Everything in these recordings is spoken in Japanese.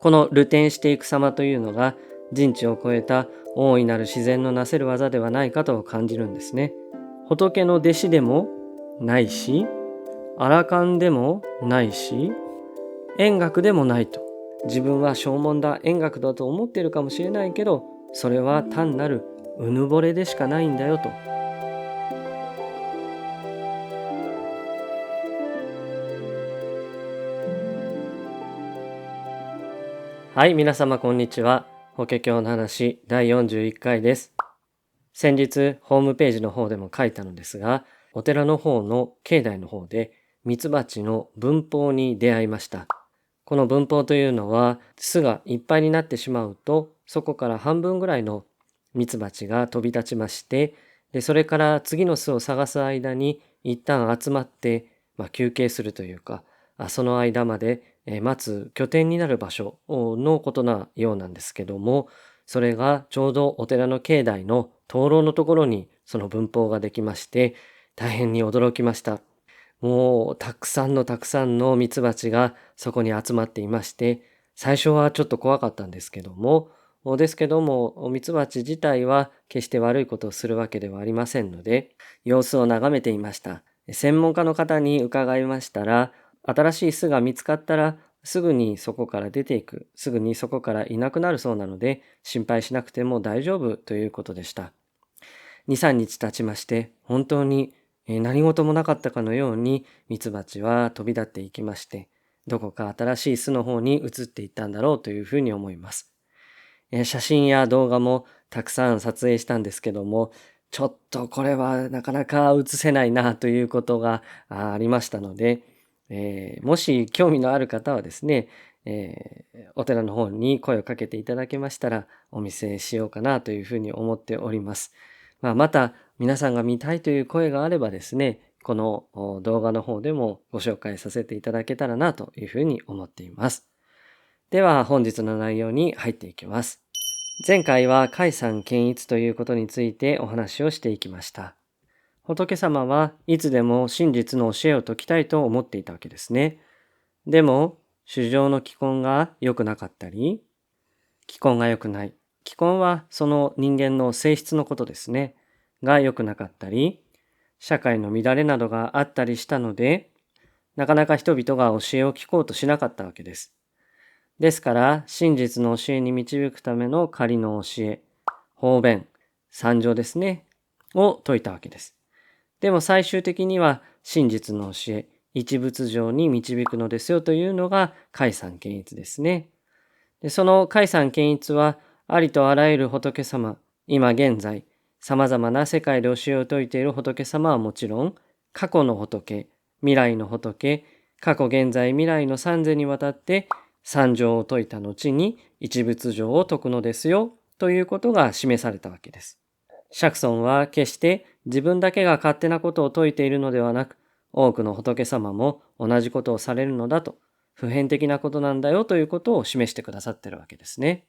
この流転していく様というのが人知を超えた大いなる自然のなせる技ではないかと感じるんですね。仏の弟子でもないし、アラカンでもないし、円覚でもないと。自分は正門だ、円覚だと思っているかもしれないけど、それは単なるうぬぼれでしかないんだよと。はい、皆様こんにちは。法華経の話第41回です。先日ホームページの方でも書いたのですが、お寺の方の境内の方でミツバチの分蜂に出会いました。この分蜂というのは巣がいっぱいになってしまうと、そこから半分ぐらいのミツバチが飛び立ちまして、それから次の巣を探す間に一旦集まって、休憩するというか、その間まで待つ拠点になる場所のことなようなんですけども、それがちょうどお寺の境内の灯籠のところにその分蜂ができまして、大変に驚きました。もうたくさんのミツバチがそこに集まっていまして、最初はちょっと怖かったんですけども、ミツバチ自体は決して悪いことをするわけではありませんので、様子を眺めていました。専門家の方に伺いましたら、新しい巣が見つかったら、すぐにそこから出ていく、すぐにそこからいなくなるそうなので、心配しなくても大丈夫ということでした。2、3日経ちまして、本当に何事もなかったかのようにミツバチは飛び立っていきまして、どこか新しい巣の方に移っていったんだろうというふうに思います。写真や動画もたくさん撮影したんですけども、ちょっとこれはなかなか映せないなということがありましたので、もし興味のある方はですね、お寺の方に声をかけていただけましたらお見せしようかなというふうに思っております。また皆さんが見たいという声があればですね、この動画の方でもご紹介させていただけたらなというふうに思っています。では本日の内容に入っていきます。前回は解散検閲ということについてお話をしていきました。仏様はいつでも真実の教えを説きたいと思っていたわけですね。でも、衆生の気根が良くなかったり、気根が良くない。気根はその人間の性質のことですね。が良くなかったり、社会の乱れなどがあったりしたので、なかなか人々が教えを聞こうとしなかったわけです。ですから、真実の教えに導くための仮の教え、方便、三条ですね、を説いたわけです。でも最終的には真実の教え、一仏上に導くのですよというのが解散検閲ですね。でその解散検閲はありとあらゆる仏様、今現在、様々な世界で教えを説いている仏様はもちろん、過去の仏、未来の仏、過去現在未来の三世にわたって三条を説いた後に一仏上を説くのですよということが示されたわけです。釈尊は決して自分だけが勝手なことを説いているのではなく、多くの仏様も同じことをされるのだと、普遍的なことなんだよということを示してくださっているわけですね。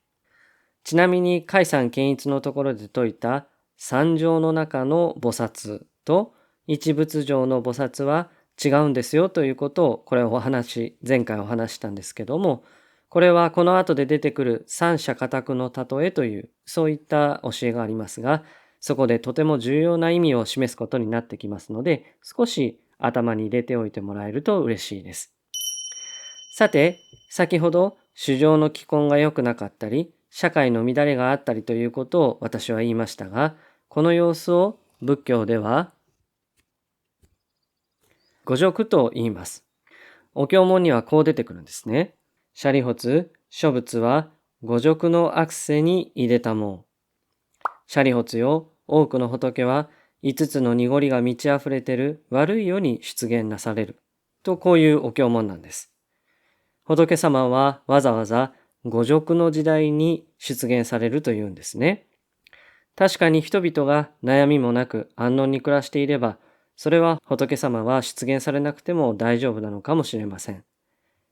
ちなみに解散検閲のところで説いた三条の中の菩薩と一仏上の菩薩は違うんですよということを、これを前回お話したんですけども、これはこの後で出てくる三者家宅の例えという、そういった教えがありますが、そこでとても重要な意味を示すことになってきますので、少し頭に入れておいてもらえると嬉しいです。さて、先ほど衆生の気根が良くなかったり、社会の乱れがあったりということを私は言いましたが、この様子を仏教では五辱と言います。お経文にはこう出てくるんですね。舎利発、諸仏は五辱の悪世に入れたもん。舎利発よ、多くの仏は五つの濁りが満ち溢れている悪い世に出現なされる。とこういうお経文なんです。仏様はわざわざ五辱の時代に出現されるというんですね。確かに人々が悩みもなく安穏に暮らしていれば、それは仏様は出現されなくても大丈夫なのかもしれません。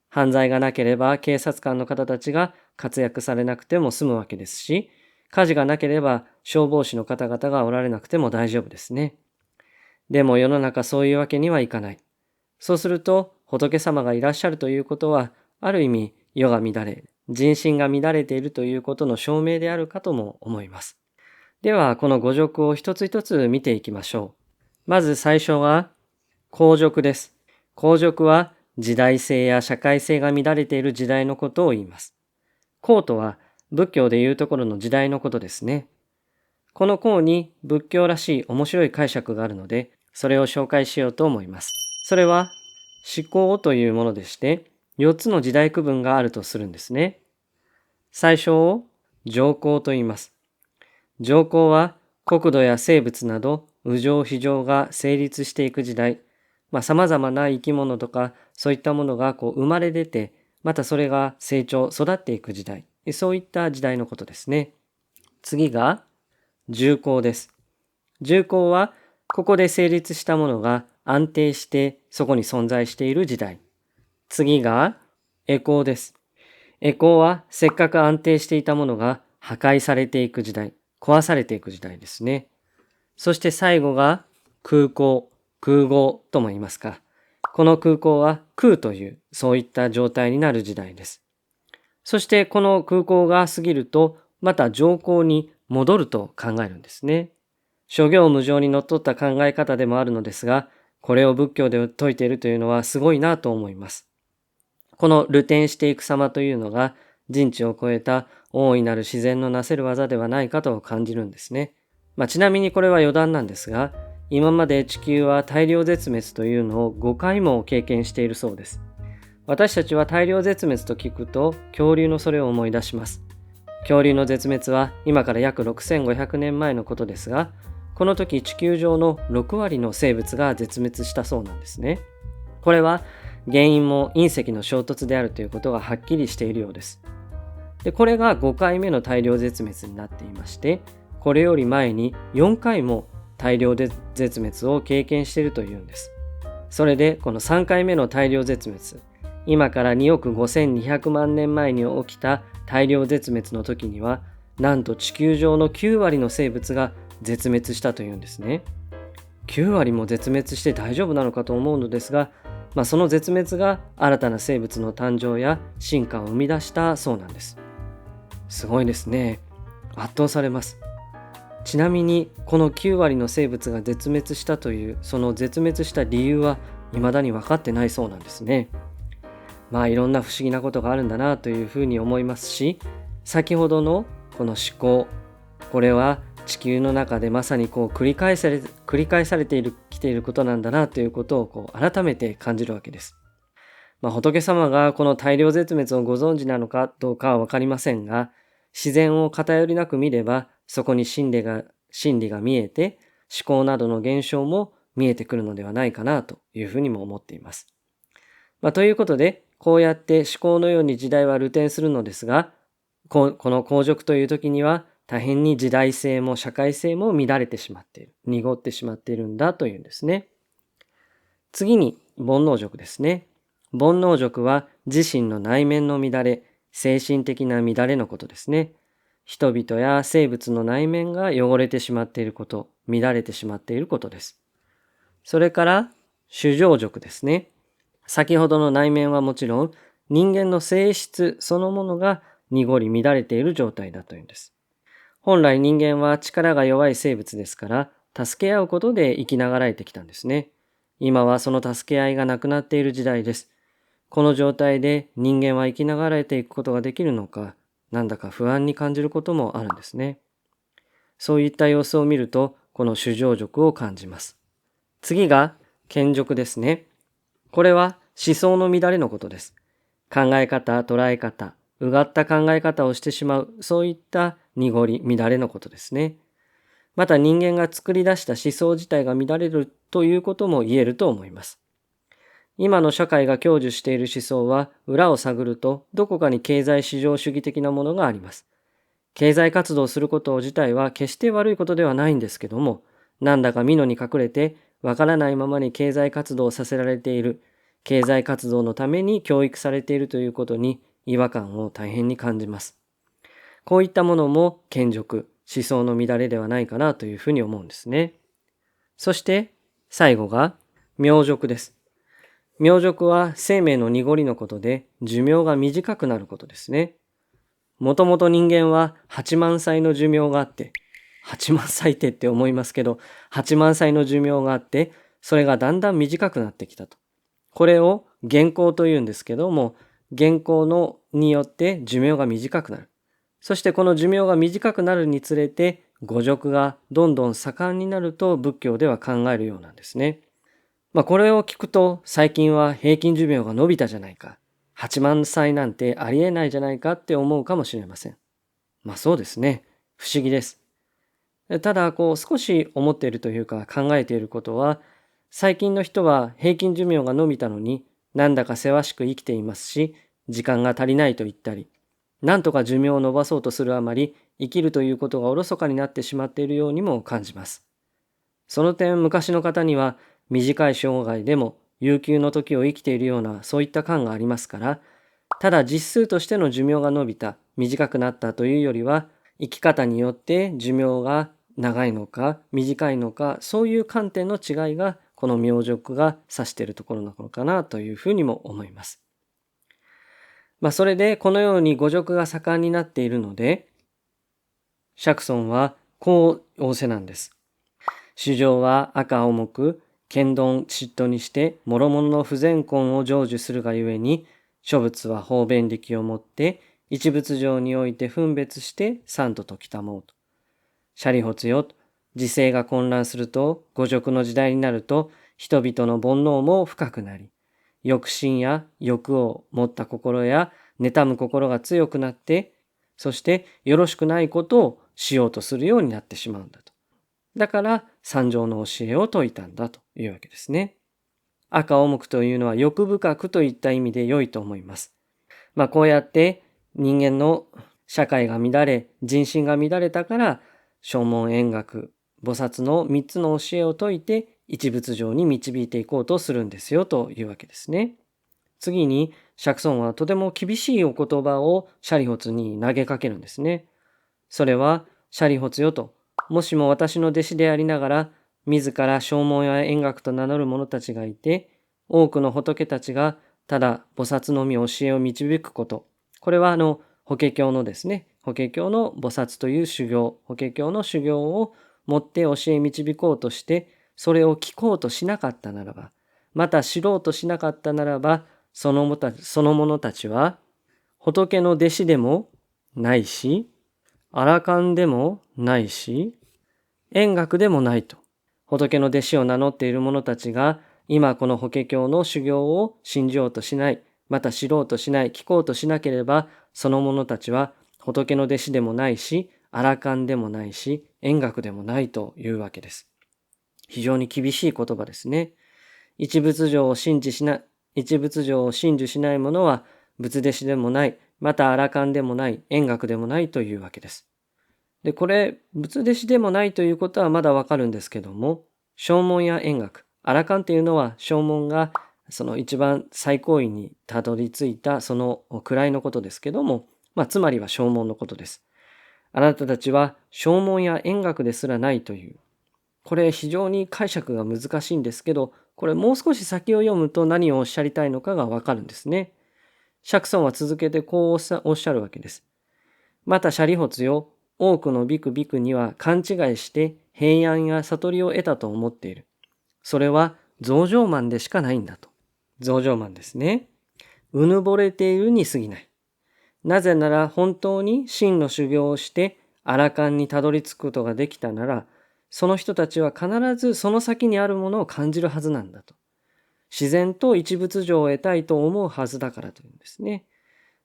犯罪がなければ警察官の方たちが活躍されなくても済むわけですし、火事がなければ消防士の方々がおられなくても大丈夫ですね。でも世の中そういうわけにはいかない。そうすると仏様がいらっしゃるということは、ある意味世が乱れ、人心が乱れているということの証明であるかとも思います。では、この語俗を一つ一つ見ていきましょう。まず最初は、後俗です。後俗は時代性や社会性が乱れている時代のことを言います。後とは仏教でいうところの時代のことですね。この後に仏教らしい面白い解釈があるので、それを紹介しようと思います。それは、思考というものでして、4つの時代区分があるとするんですね。最初を上皇と言います。上皇は国土や生物など有情非情が成立していく時代、様々な生き物とかそういったものが生まれ出て、またそれが成長、育っていく時代、そういった時代のことですね。次が重工です。重工はここで成立したものが安定してそこに存在している時代。次が栄光です。栄光はせっかく安定していたものが破壊されていく時代、壊されていく時代ですね。そして最後が空港、空壕とも言いますか。この空港は空というそういった状態になる時代です。そしてこの空港が過ぎるとまた上空に戻ると考えるんですね。諸行無常にのっとった考え方でもあるのですが、これを仏教で説いているというのはすごいなと思います。この流転していく様というのが人知を超えた大いなる自然のなせる技ではないかと感じるんですね。ちなみにこれは余談なんですが、今まで地球は大量絶滅というのを5回も経験しているそうです。私たちは大量絶滅と聞くと恐竜のそれを思い出します。恐竜の絶滅は今から約6500年前のことですが、この時地球上の6割の生物が絶滅したそうなんですね。これは原因も隕石の衝突であるということがはっきりしているようです。で、これが5回目の大量絶滅になっていまして、これより前に4回も大量絶滅を経験しているというんです。それでこの3回目の大量絶滅、今から2億5200万年前に起きた大量絶滅の時には、なんと地球上の9割の生物が絶滅したというんですね。9割も絶滅して大丈夫なのかと思うのですが、その絶滅が新たな生物の誕生や進化を生み出したそうなんです。すごいですね。圧倒されます。ちなみにこの9割の生物が絶滅したというその絶滅した理由は未だに分かってないそうなんですね。いろんな不思議なことがあるんだなというふうに思いますし、先ほどのこの思考、これは地球の中でまさに繰り返されてきていることなんだなということを改めて感じるわけです。仏様がこの大量絶滅をご存知なのかどうかはわかりませんが、自然を偏りなく見ればそこに真理が見えて、思考などの現象も見えてくるのではないかなというふうにも思っています。ということで、こうやって思考のように時代は流転するのですが、この後俗という時には大変に時代性も社会性も乱れてしまっている、濁ってしまっているんだというんですね。次に煩悩俗ですね。煩悩俗は自身の内面の乱れ、精神的な乱れのことですね。人々や生物の内面が汚れてしまっていること、乱れてしまっていることです。それから衆生俗ですね。先ほどの内面はもちろん、人間の性質そのものが濁り乱れている状態だというんです。本来人間は力が弱い生物ですから、助け合うことで生きながらえてきたんですね。今はその助け合いがなくなっている時代です。この状態で人間は生きながらえていくことができるのか、なんだか不安に感じることもあるんですね。そういった様子を見ると、この衆生dụcを感じます。次が見俗ですね。これは思想の乱れのことです。考え方、捉え方、うがった考え方をしてしまう、そういった濁り、乱れのことですね。また人間が作り出した思想自体が乱れるということも言えると思います。今の社会が享受している思想は裏を探るとどこかに経済市場主義的なものがあります。経済活動をすること自体は決して悪いことではないんですけども、なんだか美濃に隠れてわからないままに経済活動をさせられている、経済活動のために教育されているということに違和感を大変に感じます。こういったものも見俗、思想の乱れではないかなというふうに思うんですね。そして最後が名俗です。名俗は生命の濁りのことで寿命が短くなることですね。もともと人間は8万歳の寿命があって、8万歳って思いますけど、8万歳の寿命があって、それがだんだん短くなってきたと。これを元寇というんですけども、元寇によって寿命が短くなる。そしてこの寿命が短くなるにつれて、誤辱がどんどん盛んになると仏教では考えるようなんですね。これを聞くと、最近は平均寿命が伸びたじゃないか。8万歳なんてありえないじゃないかって思うかもしれません。そうですね。不思議です。ただ、少し思っているというか考えていることは、最近の人は平均寿命が伸びたのに、なんだかせわしく生きていますし、時間が足りないと言ったり、なんとか寿命を伸ばそうとするあまり、生きるということがおろそかになってしまっているようにも感じます。その点、昔の方には、短い生涯でも悠久の時を生きているようなそういった感がありますから、ただ実数としての寿命が伸びた、短くなったというよりは、生き方によって寿命が長いのか短いのか、そういう観点の違いがこの明辱が指しているところなのかなというふうにも思います。それでこのように誤辱が盛んになっているので、釈尊はこう仰せなんです。衆生は赤重く、剣鈍嫉妬にして、諸々の不全根を成就するがゆえに、諸仏は方便力をもって、一仏上において分別して三と説きたもうと。シャリホツよ、時勢が混乱すると、誤辱の時代になると、人々の煩悩も深くなり、欲心や欲を持った心や妬む心が強くなって、そしてよろしくないことをしようとするようになってしまうんだと。だから三条の教えを説いたんだというわけですね。赤重くというのは欲深くといった意味で良いと思います。こうやって人間の社会が乱れ、人心が乱れたから、正門円覚、菩薩の3つの教えを説いて一仏上に導いていこうとするんですよというわけですね。次に、釈尊はとても厳しいお言葉をシャリホツに投げかけるんですね。それは、シャリホツよと、もしも私の弟子でありながら、自ら正門や円覚と名乗る者たちがいて、多くの仏たちがただ菩薩のみ教えを導くこと。これは法華経のですね、法華経の菩薩という修行、法華経の修行をもって教え導こうとして、それを聞こうとしなかったならば、また知ろうとしなかったならば、その者たちは、仏の弟子でもないし、アラカンでもないし、円覚でもないと。仏の弟子を名乗っている者たちが、今この法華経の修行を信じようとしない、また知ろうとしない、聞こうとしなければ、その者たちは仏の弟子でもないし、アラカンでもないし、円覚でもないというわけです。非常に厳しい言葉ですね。一仏上を信受しない者は、仏弟子でもない、またアラカンでもない、円覚でもないというわけです。で、これ、仏弟子でもないということはまだわかるんですけども、正門や円覚、アラカンっていうのは正門がその一番最高位にたどり着いたその位のことですけども、つまりは正門のことです。あなたたちは正門や円覚ですらないという。これ非常に解釈が難しいんですけど、これもう少し先を読むと何をおっしゃりたいのかがわかるんですね。釈尊は続けてこうおっしゃるわけです。またシャリホツよ、多くのビクビクには勘違いして平安や悟りを得たと思っている。それは増上慢でしかないんだと。増上慢ですね。うぬぼれているに過ぎない。なぜなら本当に真の修行をしてアラカンにたどり着くことができたなら、その人たちは必ずその先にあるものを感じるはずなんだと。自然と一仏上を得たいと思うはずだからというんですね。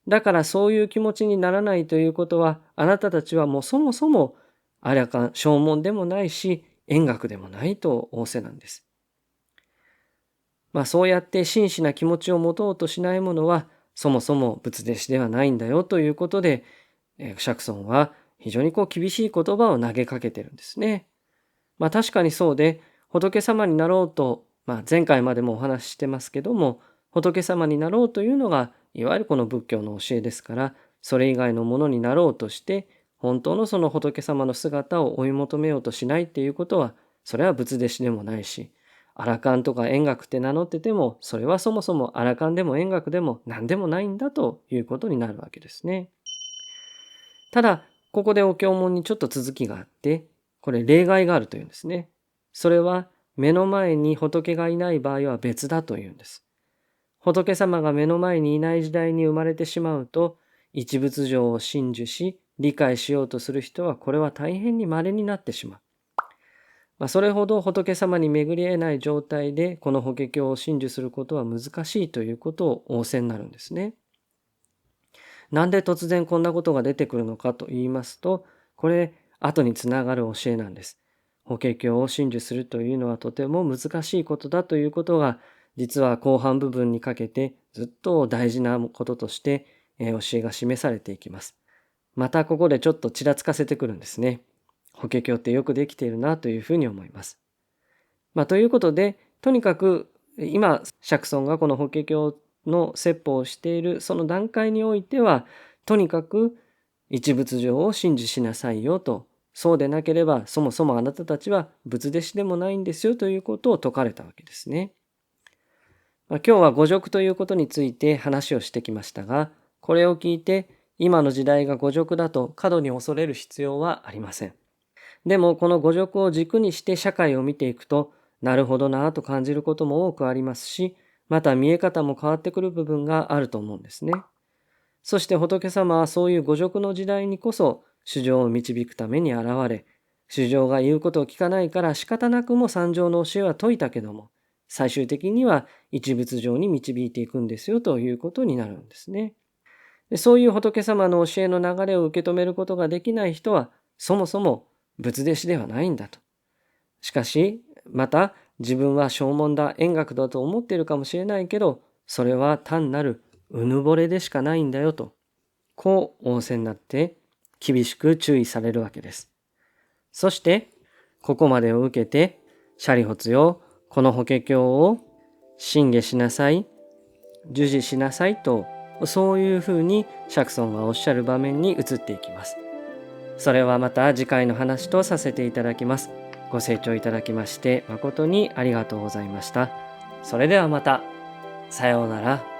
だからそういう気持ちにならないということは、あなたたちはもうそもそもアラカン、正門でもないし、円覚でもないと仰せなんです。そうやって真摯な気持ちを持とうとしない者は、そもそも仏弟子ではないんだよということで、釈尊は非常に厳しい言葉を投げかけてるんですね。確かにそうで、仏様になろうと、前回までもお話ししてますけども、仏様になろうというのが、いわゆるこの仏教の教えですから、それ以外のものになろうとして、本当のその仏様の姿を追い求めようとしないっていうことは、それは仏弟子でもないし、アラカンとか円覚って名乗ってても、それはそもそもアラカンでも円覚でも何でもないんだということになるわけですね。ただ、ここでお経文にちょっと続きがあって、これ例外があるというんですね。それは目の前に仏がいない場合は別だというんです。仏様が目の前にいない時代に生まれてしまうと、一仏情を信受し、理解しようとする人はこれは大変に稀になってしまう。それほど仏様に巡り得ない状態でこの法華経を信受することは難しいということを仰せになるんですね。なんで突然こんなことが出てくるのかと言いますと、これ後につながる教えなんです。法華経を信受するというのはとても難しいことだということが、実は後半部分にかけてずっと大事なこととして教えが示されていきます。またここでちょっとちらつかせてくるんですね。法華経ってよくできているなというふうに思います。ということで、とにかく今釈尊がこの法華経の説法をしているその段階においては、とにかく一仏情を信受しなさいよと、そうでなければそもそもあなたたちは仏弟子でもないんですよということを説かれたわけですね。今日は五濁ということについて話をしてきましたが、これを聞いて今の時代が五濁だと過度に恐れる必要はありません。でもこの五濁を軸にして社会を見ていくと、なるほどなぁと感じることも多くありますし、また見え方も変わってくる部分があると思うんですね。そして仏様はそういう五濁の時代にこそ衆生を導くために現れ、衆生が言うことを聞かないから仕方なくも三条の教えは説いたけども、最終的には一仏情に導いていくんですよということになるんですね。そういう仏様の教えの流れを受け止めることができない人は、そもそも仏弟子ではないんだと。しかし、また自分は正門だ、円覚だと思っているかもしれないけど、それは単なるうぬぼれでしかないんだよと、こう仰せになって厳しく注意されるわけです。そして、ここまでを受けて、シャリホツよ、この法華経を信下しなさい、受持しなさいと、そういうふうに釈尊がおっしゃる場面に移っていきます。それはまた次回の話とさせていただきます。ご清聴いただきまして誠にありがとうございました。それではまた。さようなら。